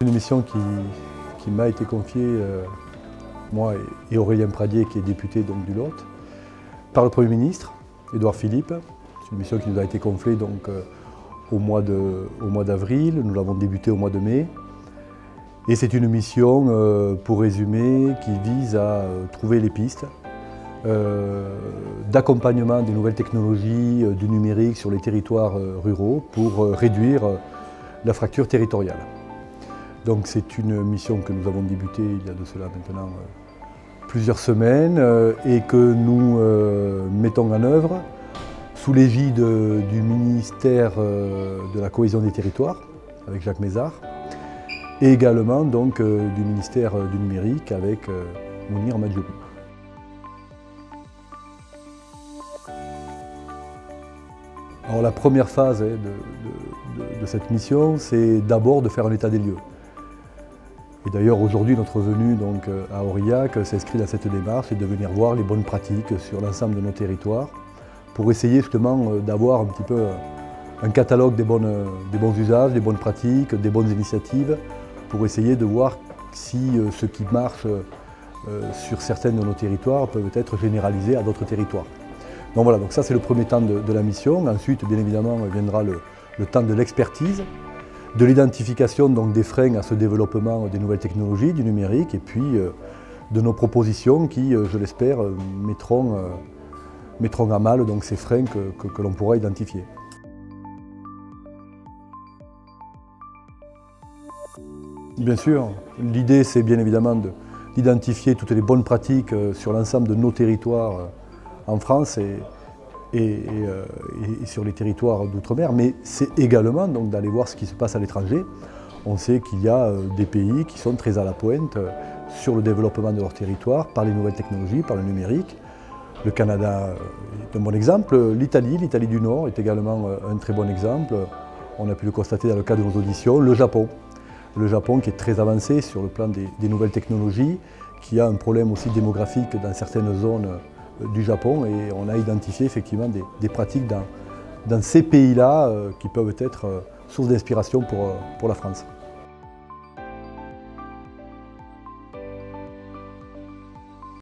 Une mission qui m'a été confiée, moi et Aurélien Pradier, qui est député donc, du Lot, par le Premier ministre, Édouard Philippe. C'est une mission qui nous a été confiée donc, au mois d'avril, nous l'avons débutée au mois de mai. Et c'est une mission, pour résumer, qui vise à trouver les pistes d'accompagnement des nouvelles technologies, du numérique sur les territoires ruraux pour réduire la fracture territoriale. Donc c'est une mission que nous avons débutée il y a de cela maintenant plusieurs semaines et que nous mettons en œuvre sous l'égide du ministère de la Cohésion des Territoires avec Jacques Mézard et également donc, du ministère du Numérique avec Mounir Madjoub. Alors la première phase de cette mission, c'est d'abord de faire un état des lieux. Et d'ailleurs aujourd'hui notre venue donc, à Aurillac s'inscrit dans cette démarche et de venir voir les bonnes pratiques sur l'ensemble de nos territoires pour essayer justement d'avoir un petit peu un catalogue des bons usages, des bonnes pratiques, des bonnes initiatives pour essayer de voir si ce qui marche sur certains de nos territoires peut être généralisé à d'autres territoires. Donc voilà, donc ça c'est le premier temps de la mission. Ensuite, bien évidemment, viendra le temps de l'expertise, de l'identification des freins à ce développement des nouvelles technologies, du numérique, et puis de nos propositions qui, je l'espère, mettront à mal donc, ces freins que l'on pourra identifier. Bien sûr, l'idée c'est bien évidemment d'identifier toutes les bonnes pratiques sur l'ensemble de nos territoires en France et sur les territoires d'outre-mer, mais c'est également d'aller voir ce qui se passe à l'étranger. On sait qu'il y a des pays qui sont très à la pointe sur le développement de leur territoire par les nouvelles technologies, par le numérique. Le Canada est un bon exemple, l'Italie du Nord est également un très bon exemple. On a pu le constater dans le cadre de nos auditions, le Japon qui est très avancé sur le plan des nouvelles technologies, qui a un problème aussi démographique dans certaines zones du Japon et on a identifié effectivement des pratiques dans ces pays-là qui peuvent être source d'inspiration pour la France.